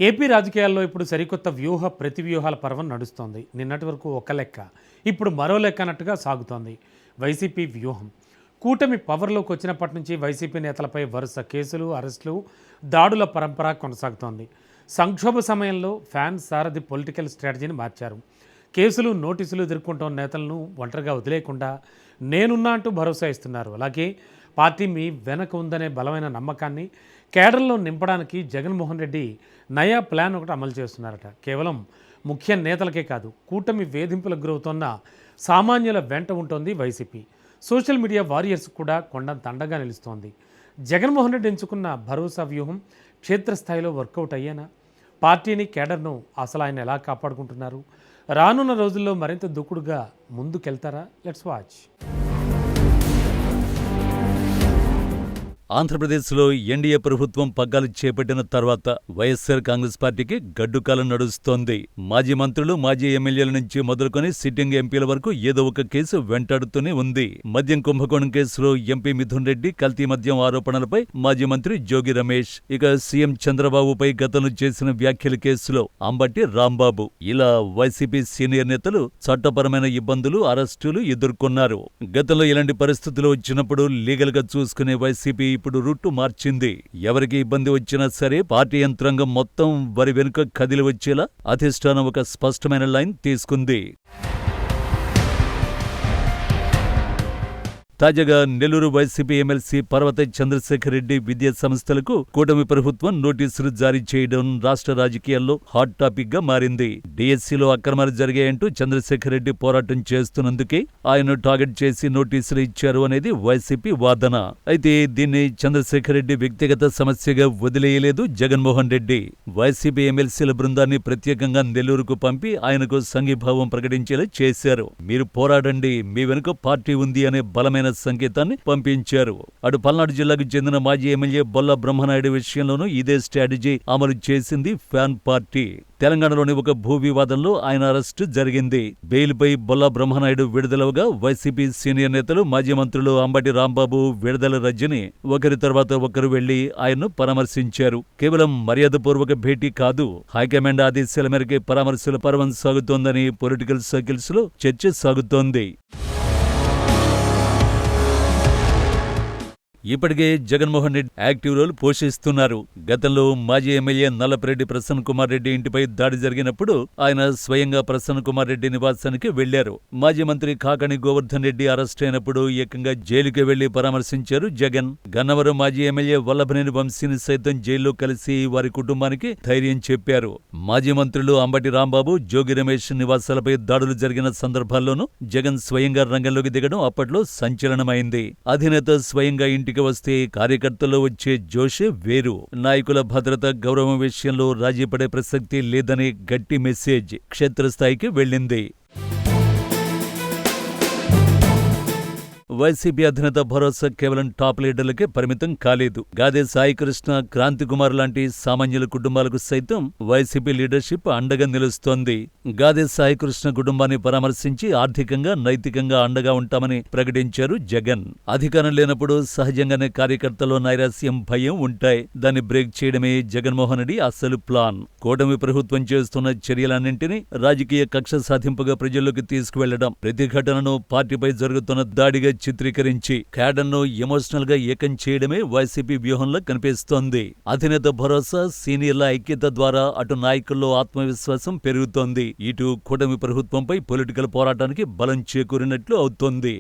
AP రాజకీయాల్లో ఇప్పుడు సరికొత్త ప్రతివ్యూహాల పర్వం నడుస్తోంది. నిన్నటి వరకు ఒక లెక్క, ఇప్పుడు మరో లెక్క అన్నట్టుగా సాగుతోంది వైసీపీ వ్యూహం. కూటమి పవర్లోకి వచ్చినప్పటి నుంచి వైసీపీ నేతలపై వరుస కేసులు, అరెస్టులు, దాడుల పరంపర కొనసాగుతోంది. సంక్షోభ సమయంలో ఫ్యాన్స్ సారథి పొలిటికల్ స్ట్రాటజీని మార్చారు. కేసులు, నోటీసులు ఎదుర్కొంటున్న నేతలను ఒంటరిగా వదిలేయకుండా నేనున్నా అంటూ భరోసా ఇస్తున్నారు. అలాగే పార్టీ మీ వెనక ఉందనే బలమైన నమ్మకాన్ని కేడర్లో నింపడానికి జగన్మోహన్ రెడ్డి నయా ప్లాన్ ఒకటి అమలు చేస్తున్నారట. కేవలం ముఖ్య నేతలకే కాదు, కూటమి వేధింపులకు గురవుతున్న సామాన్యుల వెంట ఉంటుంది వైసీపీ. సోషల్ మీడియా వారియర్స్ కూడా కొండంత అండగా నిలుస్తోంది. జగన్మోహన్ రెడ్డి ఎంచుకున్న భరోసా వ్యూహం క్షేత్రస్థాయిలో వర్కౌట్ అయ్యేనా? పార్టీని, కేడర్ను అసలు ఆయన ఎలా కాపాడుకుంటున్నారు? రానున్న రోజుల్లో మరింత దూకుడుగా ముందుకెళ్తారా? Let's watch. ఆంధ్రప్రదేశ్లో ఎన్డీఏ ప్రభుత్వం పగ్గాలు చేపట్టిన తర్వాత వైఎస్సార్ కాంగ్రెస్ పార్టీకి గడ్డుకాలం నడుస్తోంది. మాజీ మంత్రులు, మాజీ ఎమ్మెల్యేల నుంచి మొదలుకొని సిట్టింగ్ ఎంపీల వరకు ఏదో ఒక కేసు వెంటాడుతూనే ఉంది. మద్యం కుంభకోణం కేసులో ఎంపీ మిథున్ రెడ్డి కల్తీ మద్యం ఆరోపణలపై మాజీ మంత్రి జోగి రమేష్, ఇక సీఎం చంద్రబాబుపై గతంలో చేసిన వ్యాఖ్యల కేసులో అంబటి రాంబాబు, ఇలా వైసీపీ సీనియర్ నేతలు చట్టపరమైన ఇబ్బందులు, అరెస్టులు ఎదుర్కొన్నారు. గతంలో ఇలాంటి పరిస్థితులు వచ్చినప్పుడు లీగల్ గా చూసుకునే వైసీపీ ఇప్పుడు రూటు మార్చింది. ఎవరికి ఇబ్బంది వచ్చినా సరే పార్టీ యంత్రాంగం మొత్తం వారి వెనుక కదిలి వచ్చేలా అధిష్టానం ఒక స్పష్టమైన లైన్ తీసుకుంది. తాజాగా నెల్లూరు వైసీపీ ఎమ్మెల్సీ పర్వత చంద్రశేఖర్ రెడ్డి విద్యా సంస్థలకు కూటమి ప్రభుత్వం నోటీసులు జారీ చేయడం రాష్ట్ర రాజకీయాల్లో హాట్ టాపిక్ గా మారింది. డిఎస్సీలో అక్రమాలు జరిగాయంటూ చంద్రశేఖర్ రెడ్డి పోరాటం చేస్తున్నందుకే ఆయన టార్గెట్ చేసి నోటీసులు ఇచ్చారు అనేది వైసీపీ వాదన. అయితే దీన్ని చంద్రశేఖర్ రెడ్డి వ్యక్తిగత సమస్యగా వదిలేయలేదు జగన్మోహన్ రెడ్డి. వైసీపీ ఎమ్మెల్సీల బృందాన్ని ప్రత్యేకంగా నెల్లూరుకు పంపి ఆయనకు సంఘీభావం ప్రకటించేలా చేశారు. మీరు పోరాడండి, మీ వెనుక పార్టీ ఉంది అనే బలమైన సంకేతాన్ని పంపించారు. అటు పల్నాడు జిల్లాకు చెందిన మాజీ ఎమ్మెల్యే బొల్ల బ్రహ్మనాయుడు విషయంలోనూ ఇదే స్ట్రాటజీ అమలు చేసింది ఫ్యాన్ పార్టీ. తెలంగాణలోని ఒక భూ వివాదంలో ఆయన అరెస్టు జరిగింది. బెయిల్పై బొల్ల బ్రహ్మనాయుడు విడుదలవగా వైసీపీ సీనియర్ నేతలు, మాజీ మంత్రులు అంబటి రాంబాబు, విడుదల రజని ఒకరి తర్వాత ఒకరు వెళ్లి ఆయన్ను పరామర్శించారు. కేవలం మర్యాదపూర్వక భేటీ కాదు, హైకమాండ్ ఆదేశాల మేరకే పరామర్శల పర్వం సాగుతోందని పొలిటికల్ సర్కిల్స్ లో చర్చ సాగుతోంది. ఇప్పటికే జగన్మోహన్ రెడ్డి యాక్టివ్ రోల్ పోషిస్తున్నారు. గతంలో మాజీ ఎమ్మెల్యే నల్లపరెడ్డి ప్రసన్న కుమార్ రెడ్డి ఇంటిపై దాడి జరిగినప్పుడు ఆయన స్వయంగా ప్రసన్న కుమార్ రెడ్డి నివాసానికి వెళ్లారు. మాజీ మంత్రి కాకాణి గోవర్ధన్ రెడ్డి అరెస్ట్ అయినప్పుడు ఏకంగా జైలుకి వెళ్లి పరామర్శించారు జగన్. గన్నవరం మాజీ ఎమ్మెల్యే వల్లభనేని వంశీని సైతం జైల్లో కలిసి వారి కుటుంబానికి ధైర్యం చెప్పారు. మాజీ మంత్రులు అంబటి రాంబాబు, జోగి రమేష్ నివాసాలపై దాడులు జరిగిన సందర్భాల్లోనూ జగన్ స్వయంగా రంగంలోకి దిగడం అప్పట్లో సంచలనమైంది. అధినేత స్వయంగా ఇంటికి వస్తే కార్యకర్తల్లో వచ్చే జోషే వేరు. నాయకుల భద్రత, గౌరవం విషయంలో రాజీపడే ప్రసక్తి లేదనే గట్టి మెసేజ్ క్షేత్రస్థాయికి వెళ్ళింది. వైసీపీ అధినేత భరోసా కేవలం టాప్ లీడర్లకే పరిమితం కాలేదు. గాదే సాయికృష్ణ, క్రాంతి కుమార్ లాంటి సామాన్యుల కుటుంబాలకు సైతం వైసీపీ లీడర్షిప్ అండగా నిలుస్తోంది. గాదే సాయికృష్ణ కుటుంబాన్ని పరామర్శించి ఆర్థికంగా, నైతికంగా అండగా ఉంటామని ప్రకటించారు జగన్. అధికారం లేనప్పుడు సహజంగానే కార్యకర్తలో నైరాస్యం, భయం ఉంటాయి. దాన్ని బ్రేక్ చేయడమే జగన్మోహన్ రెడ్డి అసలు ప్లాన్. కూటమి ప్రభుత్వం చేస్తున్న చర్యలన్నింటినీ రాజకీయ కక్ష సాధింపుగా ప్రజల్లోకి తీసుకువెళ్లడం, ప్రతి ఘటనను పార్టీపై జరుగుతున్న దాడిగా చిత్రీకరించి క్యాడర్ను ఎమోషనల్ గా ఏకం చేయడమే వైసీపీ వ్యూహంలో కనిపిస్తోంది. అధినేత భరోసా, సీనియర్ల ఐక్యత ద్వారా అటు నాయకుల్లో ఆత్మవిశ్వాసం పెరుగుతోంది, ఇటు కూటమి ప్రభుత్వంపై పొలిటికల్ పోరాటానికి బలం చేకూరినట్లు అవుతోంది.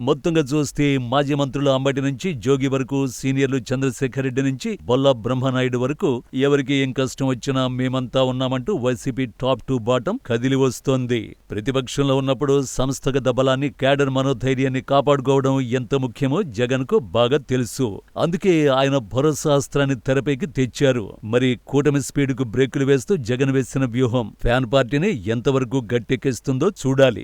మొత్తంగా చూస్తే మాజీ మంత్రులు అంబటి నుంచి జోగి వరకు, సీనియర్లు చంద్రశేఖర్ రెడ్డి నుంచి బొల్ల బ్రహ్మనాయుడు వరకు ఎవరికి ఏం కష్టం వచ్చినా మేమంతా ఉన్నామంటూ వైసీపీ టాప్ టు బాటం కదిలి వస్తోంది. ప్రతిపక్షంలో ఉన్నప్పుడు సంస్థగత బలాన్ని, క్యాడర్ మనోధైర్యాన్ని కాపాడుకోవడం ఎంత ముఖ్యమో జగన్ కు బాగా తెలుసు. అందుకే ఆయన భరోసా అస్త్రాన్ని తెరపైకి తెచ్చారు. మరి కూటమి స్పీడ్ కు బ్రేకులు వేస్తూ జగన్ వేసిన వ్యూహం ఫ్యాన్ పార్టీని ఎంతవరకు గట్టెక్కిస్తుందో చూడాలి.